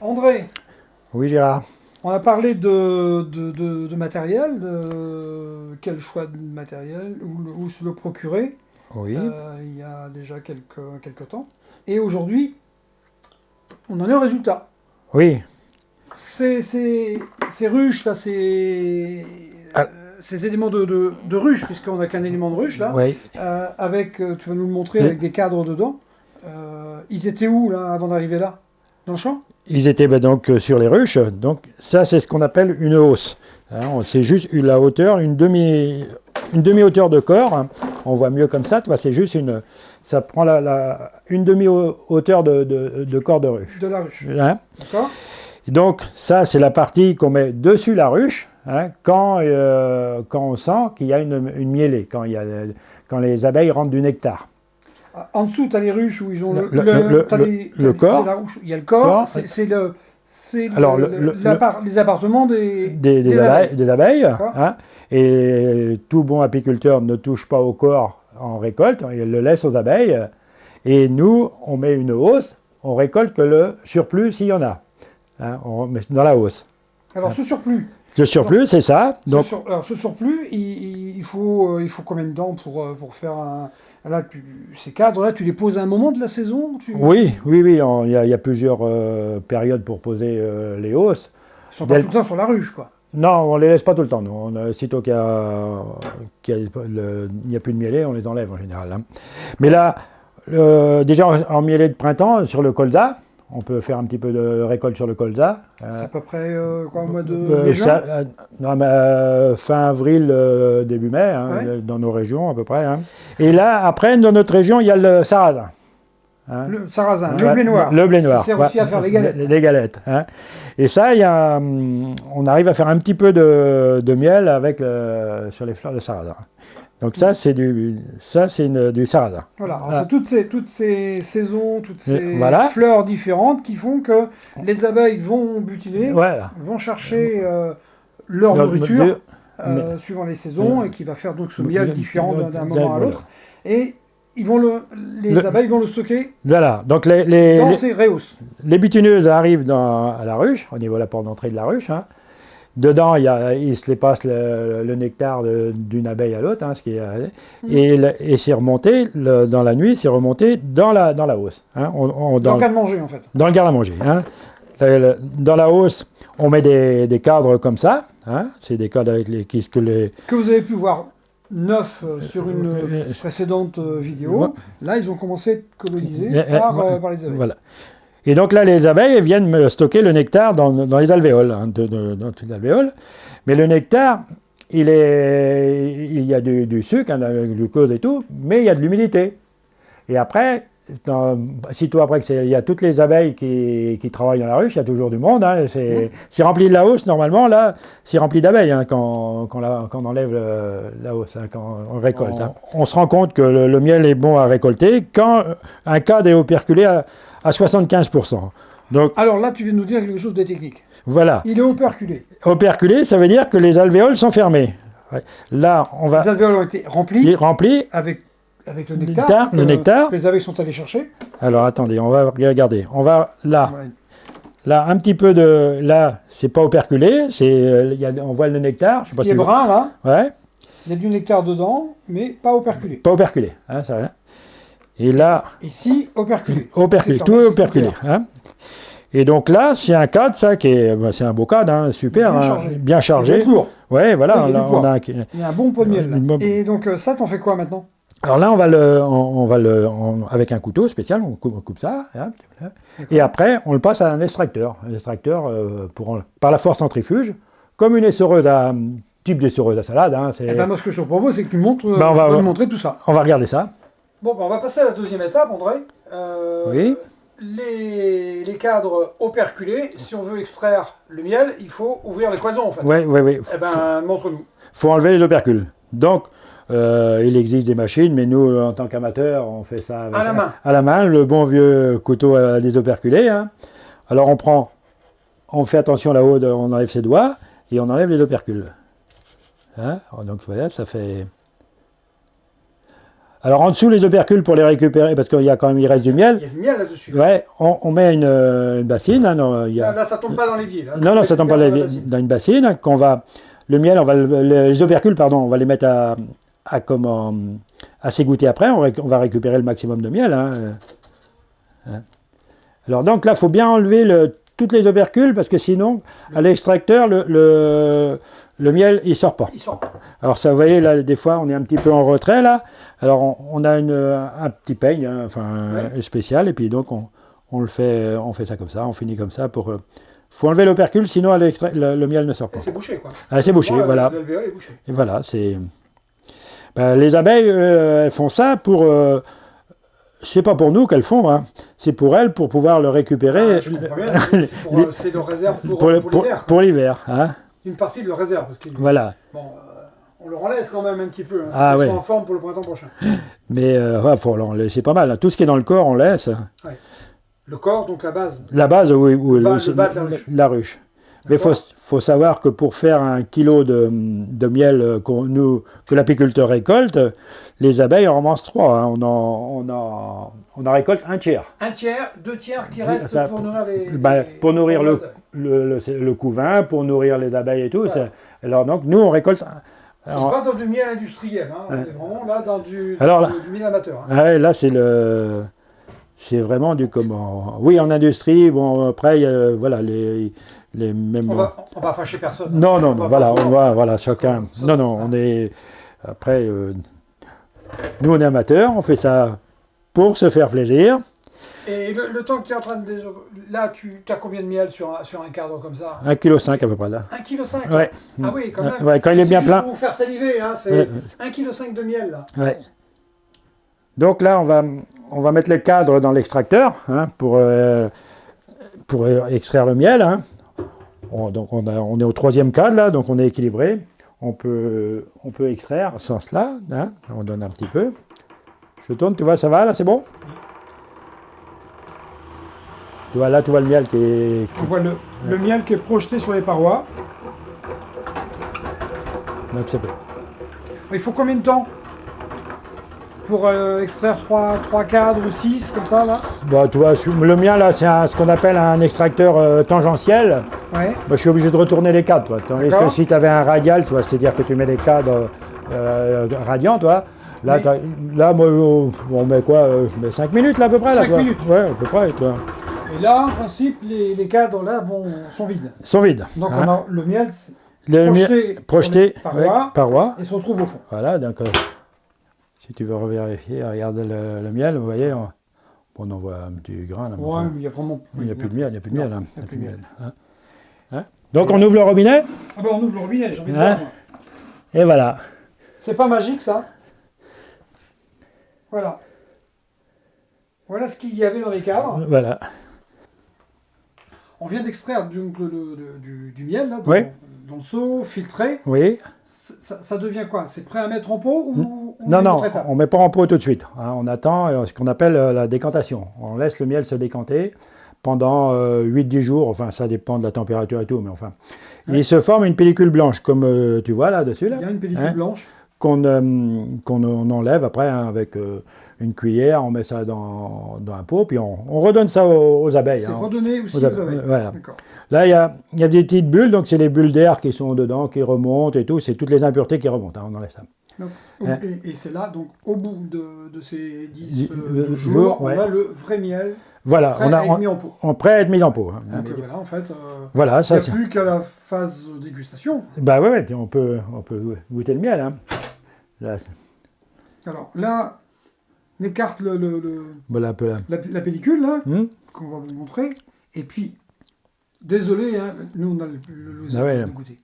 André, Oui, Gérard. on a parlé de matériel, quel choix de matériel, où se le procurer, Oui. il y a déjà quelques temps. Et aujourd'hui, on en est au résultat. Oui. Ces ruches, là, Ah, ces éléments de ruche, puisqu'on n'a qu'un élément de ruche, là, oui. tu vas nous le montrer, Oui. avec des cadres dedans. Ils étaient où, là, avant d'arriver là? Dans le champ? Ils étaient donc sur les ruches. Donc ça, c'est ce qu'on appelle une hausse. Hein, c'est juste la hauteur, une demi-hauteur de corps. Hein. On voit mieux comme ça. Tu vois, c'est juste ça prend une demi-hauteur de corps de ruche. De la ruche. Hein. D'accord? Donc ça, c'est la partie qu'on met dessus la ruche, hein, quand on sent qu'il y a une mielée, quand les abeilles rentrent du nectar. En dessous, tu as les ruches où ils ont le corps. Il y a le corps, Alors, les appartements des abeilles. D'accord. Hein, et tout bon apiculteur ne touche pas au corps en récolte, il le laisse aux abeilles. Et nous, on met une hausse, on récolte que le surplus s'il y en a. Hein, on met dans la hausse. Alors, ce surplus. Le surplus, c'est ça. Donc, ce surplus, il faut combien de temps pour faire un. Là, ces cadres-là, tu les poses à un moment de la saison? Oui. Il y a plusieurs périodes pour poser les hausses. Ils sont pas tout le temps sur la ruche, quoi. Non, on les laisse pas tout le temps. Nous. Sitôt qu'il n'y a plus de mielée, on les enlève en général. Hein. Mais là, déjà en mielée de printemps, sur le colza, on peut faire un petit peu de récolte sur le colza. C'est à peu près quoi, au mois de mai-juin? Fin avril, début mai, hein, Ouais. dans nos régions à peu près. Hein. Et là, après, dans notre région, il y a le sarrasin. Hein. Le sarrasin, le blé noir. Le blé noir. Qui sert aussi à faire les galettes. Les galettes. Hein. Et ça, on arrive à faire un petit peu de miel sur les fleurs de sarrasin. Donc ça, c'est du sarrasin. Voilà, alors c'est toutes ces saisons, toutes ces voilà. fleurs différentes qui font que les abeilles vont butiner, voilà. vont chercher leur nourriture suivant les saisons et qui va faire donc ce miel différent d'un moment à l'autre. Et les abeilles vont le stocker voilà. Donc dans ces rehausses. Les butineuses arrivent à la ruche, au niveau de la porte d'entrée de la ruche. Hein. Dedans, ils se les passent le nectar d'une abeille à l'autre, hein, et c'est remonté, dans la nuit, c'est remonté dans la hausse. Hein, dans le garde-manger, en fait. Dans le garde-à-manger. Hein. Dans la hausse, on met des cadres comme ça. Hein, c'est des cadres avec que vous avez pu voir neuf sur une précédente vidéo. Là, ils ont commencé à être colonisés par les abeilles. Voilà. Et donc là, les abeilles viennent stocker le nectar dans les alvéoles, hein, dans les alvéoles. Mais le nectar, il y a du sucre, hein, de la glucose et tout, mais il y a de l'humidité. Et après, sitôt après il y a toutes les abeilles qui travaillent dans la ruche, il y a toujours du monde. Hein, c'est rempli de la hausse, normalement, là, c'est rempli d'abeilles hein, quand on enlève la hausse, hein, quand on récolte. Hein. On se rend compte que le miel est bon à récolter quand un cadre est operculé à 75%. Donc, alors là, tu viens de nous dire quelque chose de technique. Voilà. Il est operculé. Operculé, ça veut dire que les alvéoles sont fermées. Ouais. Là, les alvéoles ont été remplis avec le nectar. Le nectar. Les abeilles sont allées chercher. Alors attendez, on va regarder. On va là. Ouais. Là, un petit peu de. Là, c'est pas operculé. On voit le nectar. Je sais pas qui est brun, là. Ouais. Il y a du nectar dedans, mais pas operculé. Pas operculé. Hein, ça va. Et là. Ici, operculé. Operculé. Tout est operculé. Hein. Et donc là, c'est un cadre, ça, c'est un beau cadre, hein, super, bien chargé. Lourd. Ouais, voilà. Oui, là, il y a un bon pot de miel. Là. Et donc ça, t'en fais quoi maintenant? Alors là, avec un couteau spécial, on coupe ça, hein, et après, on le passe à un extracteur. Par la force centrifuge, comme une essoreuse type d'essoreuse à salade. Hein, moi, ce que je te propose, c'est que tu montres, on va nous montrer tout ça. On va regarder ça. Bon, on va passer à la deuxième étape, André. Oui. Les cadres operculés, si on veut extraire le miel, il faut ouvrir les cloisons, en fait. Oui. Eh bien, montre-nous. Il faut enlever les opercules. Donc, il existe des machines, mais nous, en tant qu'amateurs, on fait ça à la main, le bon vieux couteau à désoperculer. Hein. Alors, on fait attention là-haut, on enlève ses doigts, et on enlève les opercules. Hein. Donc, voilà, ça fait... Alors en dessous les opercules pour les récupérer, parce qu'il y a quand même, il reste du miel. Il y a du miel là-dessus. Ouais, on met une bassine. Hein, non, là, ça tombe pas dans l'évier. Non, ça tombe pas dans une bassine. Qu'on va, le miel, les opercules, pardon, on va les mettre à s'égoutter après. On va récupérer le maximum de miel. Hein. Alors donc là, il faut bien enlever toutes les opercules, parce que sinon, à l'extracteur, le miel, il sort pas. Alors ça, vous voyez, là, des fois, on est un petit peu en retrait, là. Alors, on a un petit peigne, hein, spécial, et puis donc, on fait ça comme ça, on finit comme ça pour... faut enlever l'opercule, sinon, le miel ne sort pas. C'est bouché, quoi. Ah, c'est bouché, voilà. L'alvéole est bouché. Et voilà, c'est... les abeilles, elles font ça pour... c'est pas pour nous qu'elles font, hein. C'est pour elles, pour pouvoir le récupérer. Je comprends bien, c'est leur réserve pour l'hiver. Pour l'hiver, hein. Une partie de leur réserve. Parce voilà. Bon, on leur en laisse quand même un petit peu, hein, pour qu'ils soient en forme pour le printemps prochain. Mais il faut en laisser pas mal. Hein. Tout ce qui est dans le corps, on laisse. Ouais. Le corps, donc la base. La base, oui. Le bas de la ruche. La ruche. Mais il faut savoir que pour faire 1 kilo de miel que l'apiculteur récolte, les abeilles en ramassent 3. Hein. On en récolte 1/3. 1/3, 2/3 qui restent pour nourrir pour nourrir le couvain, pour nourrir les abeilles et tout. Voilà. Alors donc, nous, on récolte... On n'est pas dans du miel industriel, hein. On est vraiment là dans du miel amateur. Hein. Ouais, là, c'est vraiment du comment... Oui, en industrie, bon, après, voilà, les mêmes... On va fâcher personne. Non, voilà, chacun... Non, on est... Après, nous, on est amateurs, on fait ça pour se faire plaisir. Et le temps que tu es en train de... Là, tu as combien de miel sur un cadre comme ça? 1,5 kg à peu près, là. 1,5 kg? Ouais. Ah oui, quand même. Ouais, quand il est bien plein. Pour vous faire saliver, hein, c'est 1,5 kg de miel, là. Ouais. Donc là, on va mettre le cadre dans l'extracteur, hein, pour extraire le miel. Hein. Donc on est au 3e cadre, là, donc on est équilibré. On peut extraire sans cela. Hein. On donne un petit peu. Je tourne, tu vois, ça va, là, c'est bon? Tu vois, là, tu vois le miel qui est... On voit le miel qui est projeté sur les parois. Donc c'est bon. Il faut combien de temps pour extraire 3 cadres ou 6, comme ça, là? Bah, tu vois, le mien, là, c'est ce qu'on appelle un extracteur tangentiel. Ouais. Bah, je suis obligé de retourner les cadres, toi. Tandis que si tu avais un radial, tu vois, c'est-à-dire que tu mets les cadres radiants, toi. Là, là, moi, on met quoi? Je mets 5 minutes, là, à peu près. 5 minutes? Ouais, à peu près, toi. Et là, en principe, les cadres, là, sont vides. Sont vides. Donc, on a le miel projeté parois et se retrouve au fond. Voilà, donc... si tu veux revérifier, regarde le miel, vous voyez, on en voit un petit grain. Là, ouais, mais il y a vraiment... Il n'y a plus de miel, il n'y a plus de miel. Il n'y a plus de miel. Hein? Donc on ouvre le robinet. Ah ben on ouvre le robinet, j'ai envie de voir. Et voilà. C'est pas magique, ça? Voilà. Voilà ce qu'il y avait dans les cadres. Voilà. On vient d'extraire du miel, là, dans le seau, filtré. Oui. Ça devient quoi? C'est prêt à mettre en pot ou non, on ne met pas en pot tout de suite. Hein. On attend ce qu'on appelle la décantation. On laisse le miel se décanter pendant 8-10 jours. Enfin, ça dépend de la température et tout, mais enfin. Ouais. Il se forme une pellicule blanche, comme tu vois là-dessus. Là. Il y a une pellicule blanche. Qu'on enlève après hein, avec une cuillère, on met ça dans un pot, puis on redonne ça aux abeilles. C'est redonné aussi aux abeilles. Voilà. Là, il y a des petites bulles, donc c'est les bulles d'air qui sont dedans, qui remontent et tout, c'est toutes les impuretés qui remontent, hein, on enlève ça. Donc, et c'est là, donc au bout de ces 10 jours, on a le vrai miel. Voilà, prêt à être mis en pot. Prêt à être mis en pot. Hein. Donc voilà, en fait, voilà, il n'y a plus qu'à la phase dégustation. Bah ouais, on peut goûter le miel. Hein. Là. Alors là, on écarte voilà, la pellicule, là, qu'on va vous montrer. Et puis, désolé, hein, nous on a le loisir de goûter.